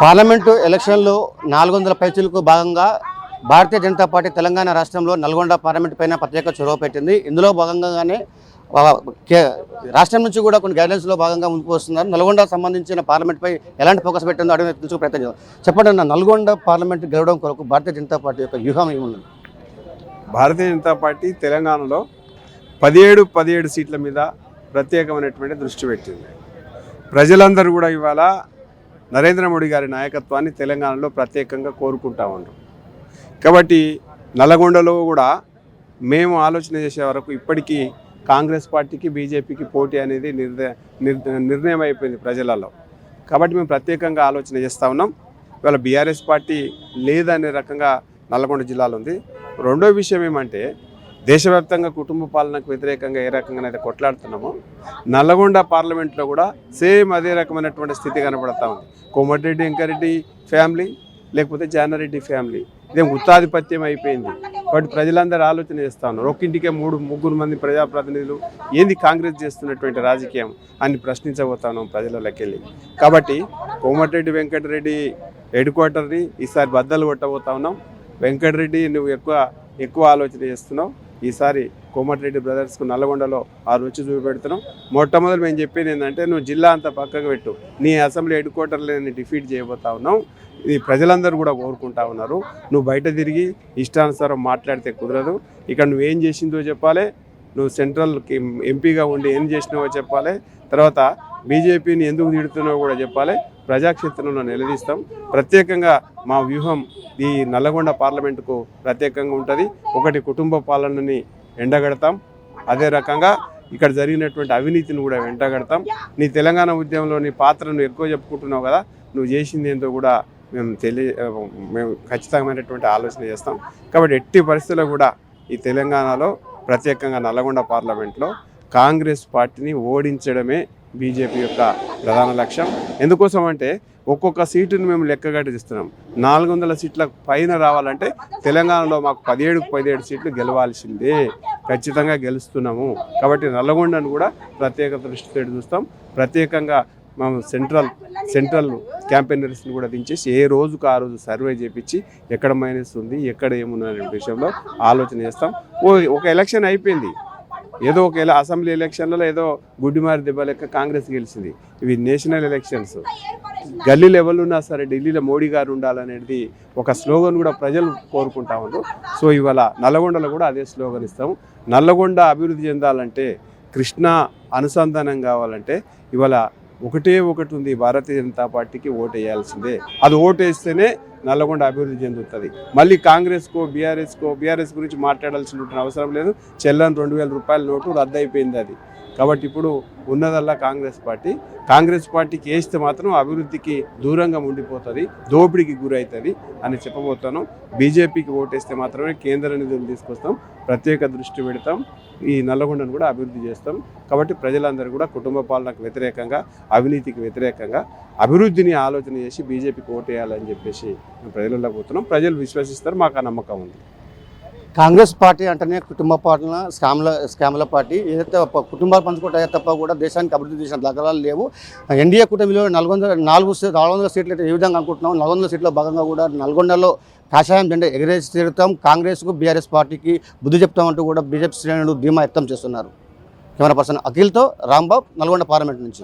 Parliament ఎలక్షన్లో 400 పైచీలకు భాగంగా భారతీయ జనతా పార్టీ తెలంగాణ రాష్ట్రంలో నల్గొండ పార్లమెంట్ పైన ప్రత్యేక చొరవ పెట్టింది. ఇందులో భాగంగానే రాష్ట్రం నుంచి కూడా కొన్ని గైడ్లైన్స్లో భాగంగా ముందుకు వస్తున్నారు. నల్గొండకు సంబంధించిన పార్లమెంట్పై ఎలాంటి ఫోకస్ పెట్టిందో అడిగి తెలుసుకు ప్రయత్నం చేద్దాం. చెప్పండి అన్న, నల్గొండ పార్లమెంట్ గెలవడం కొరకు భారతీయ జనతా పార్టీ యొక్క వ్యూహం ఏమున్నది? భారతీయ జనతా పార్టీ తెలంగాణలో 17 సీట్ల మీద ప్రత్యేకమైనటువంటి దృష్టి పెట్టింది. ప్రజలందరూ కూడా ఇవాళ నరేంద్ర మోడీ గారి నాయకత్వాన్ని తెలంగాణలో ప్రత్యేకంగా కోరుకుంటా ఉన్నారు. కాబట్టి నల్గొండలో కూడా మేము ఆలోచన చేసే వరకు ఇప్పటికీ కాంగ్రెస్ పార్టీకి బీజేపీకి పోటీ అనేది నిర్ణయం అయిపోయింది ప్రజలలో. కాబట్టి మేము ప్రత్యేకంగా ఆలోచన చేస్తూ ఉన్నాం. ఇవాళ బీఆర్ఎస్ పార్టీ లేదనే రకంగా నల్గొండ జిల్లాలో ఉంది. రెండో విషయం ఏమంటే, దేశవ్యాప్తంగా కుటుంబ పాలనకు వ్యతిరేకంగా ఏ రకంగానైతే కొట్లాడుతున్నామో నల్గొండ పార్లమెంట్లో కూడా సేమ్ అదే రకమైనటువంటి స్థితి కనబడతా ఉంది. కోమటిరెడ్డి వెంకరెడ్డి ఫ్యామిలీ లేకపోతే జానారెడ్డి ఫ్యామిలీ ఇదేం గుత్తాధిపత్యం అయిపోయింది. కాబట్టి ప్రజలందరూ ఆలోచన చేస్తూ ఉన్నారు. ఒక్కింటికే ముగ్గురు మంది ప్రజాప్రతినిధులు, ఏంది కాంగ్రెస్ చేస్తున్నటువంటి రాజకీయం అని ప్రశ్నించబోతా ఉన్నాం ప్రజలలోకి వెళ్ళి. కాబట్టి కోమటిరెడ్డి వెంకటరెడ్డి హెడ్ క్వార్టర్ని ఈసారి బద్దలు కొట్టబోతా ఉన్నాం. వెంకటరెడ్డి నువ్వు ఎక్కువ ఆలోచన చేస్తున్నావు. ఈసారి కోమటిరెడ్డి బ్రదర్స్కు నల్గొండలో ఆ రుచి చూపెడుతున్నాం. మొట్టమొదటి మేము చెప్పేది ఏంటంటే, నువ్వు జిల్లా అంతా పక్కకు పెట్టు, నీ అసెంబ్లీ హెడ్ క్వార్టర్లో డిఫీట్ చేయబోతా ఉన్నావు. ఇది ప్రజలందరూ కూడా కోరుకుంటా ఉన్నారు. నువ్వు బయట తిరిగి ఇష్టానుసారం మాట్లాడితే కుదరదు. ఇక్కడ నువ్వేం చేసిందో చెప్పాలి, నువ్వు సెంట్రల్కి ఎంపీగా ఉండి ఏం చేసినావో చెప్పాలి, తర్వాత బీజేపీని ఎందుకు తిడుతున్నావో కూడా చెప్పాలి. ప్రజాక్షేత్రంలో నిలదీస్తాం. ప్రత్యేకంగా మా వ్యూహం ఈ నల్గొండ పార్లమెంటుకు ప్రత్యేకంగా ఉంటుంది. ఒకటి, కుటుంబ పాలనని ఎండగడతాం. అదే రకంగా ఇక్కడ జరిగినటువంటి అవినీతిని కూడా వెంటగడతాం. నీ తెలంగాణ ఉద్యమంలో నీ పాత్రను ఎక్కువ చెప్పుకుంటున్నావు కదా, నువ్వు చేసింది ఏంటో కూడా మేము ఖచ్చితమైనటువంటి ఆలోచన చేస్తాం. కాబట్టి ఎట్టి పరిస్థితుల్లో కూడా ఈ తెలంగాణలో ప్రత్యేకంగా నల్గొండ పార్లమెంట్లో కాంగ్రెస్ పార్టీని ఓడించడమే బీజేపీ యొక్క ప్రధాన లక్ష్యం. ఎందుకోసం అంటే, ఒక్కొక్క సీటును మేము లెక్కగట్టిస్తున్నాం. 400 సీట్ల పైన రావాలంటే తెలంగాణలో మాకు 17 సీట్లు గెలవాల్సిందే. ఖచ్చితంగా గెలుస్తున్నాము. కాబట్టి నల్గొండను కూడా ప్రత్యేక దృష్టితో చూస్తాం. ప్రత్యేకంగా మేము సెంట్రల్ క్యాంపెయినర్స్ని కూడా దించేసి ఏ రోజుకు ఆ రోజు సర్వే చేయించి ఎక్కడ మైనస్ ఉంది, ఎక్కడ ఏముందనే విషయంలో ఆలోచన చేస్తాం. ఒక ఎలక్షన్ అయిపోయింది, ఏదో ఒక అసెంబ్లీ ఎలక్షన్లలో ఏదో గుడ్డిమారి దెబ్బ లెక్క కాంగ్రెస్ గెలిచింది. ఇవి నేషనల్ ఎలక్షన్స్. గల్లీ లెవెల్ ఉన్నా సరే ఢిల్లీలో మోడీ గారు ఉండాలనేది ఒక స్లోగన్ కూడా ప్రజలు కోరుకుంటా ఉన్నారు. సో ఇవాళ నల్గొండలో కూడా అదే స్లోగన్ ఇస్తాము. నల్గొండ అభివృద్ధి చెందాలంటే, కృష్ణా అనుసంధానం కావాలంటే ఇవాళ ఒకటి ఉంది, భారతీయ జనతా పార్టీకి ఓటు వేయాల్సిందే. అది ఓటు వేస్తేనే నల్గొండ అభివృద్ధి చెందుతుంది. మళ్ళీ కాంగ్రెస్కో బీఆర్ఎస్ గురించి మాట్లాడాల్సిన అవసరం లేదు. చెల్లని 2000 రూపాయల నోటు రద్దు అయిపోయింది అది. కాబట్టి ఇప్పుడు ఉన్నదల్లా కాంగ్రెస్ పార్టీకి వేస్తే మాత్రం అభివృద్ధికి దూరంగా ఉండిపోతుంది, దోపిడీకి గురవుతుంది అని చెప్పబోతాను. బీజేపీకి ఓటేస్తే మాత్రమే కేంద్ర నిధులు తీసుకొస్తాం, ప్రత్యేక దృష్టి పెడతాం, ఈ నల్గొండను కూడా అభివృద్ధి చేస్తాం. కాబట్టి ప్రజలందరూ కూడా కుటుంబ పాలనకు వ్యతిరేకంగా, అవినీతికి వ్యతిరేకంగా అభివృద్ధిని ఆలోచన చేసి బీజేపీకి ఓటేయాలని చెప్పేసి మేము ప్రజలలో పోతున్నాం. ప్రజలు విశ్వసిస్తారు, మాకు ఆ నమ్మకం ఉంది. కాంగ్రెస్ పార్టీ అంటేనే కుటుంబ పాలన, స్కామ్ల పార్టీ. ఏదైతే కుటుంబాలు పంచుకుంటాయో తప్ప కూడా దేశానికి అభివృద్ధి చేసిన దాఖలాలు లేవు. ఎన్డీఏ కూటమిలో 400 సీట్లు అయితే ఏ విధంగా అనుకుంటున్నాం. 400 సీట్ల భాగంగా కూడా నల్గొండలో కాషాయం జెండా ఎగరేసి తిరుగుతాం, కాంగ్రెస్కు బీఆర్ఎస్ పార్టీకి బుద్ధి చెప్తామంటూ కూడా బీజేపీ శ్రేణులు ధీమా వ్యక్తం చేస్తున్నారు. కెమెరా పర్సన్ అఖిల్తో రాంబాబు, నల్గొండ పార్లమెంట్ నుంచి.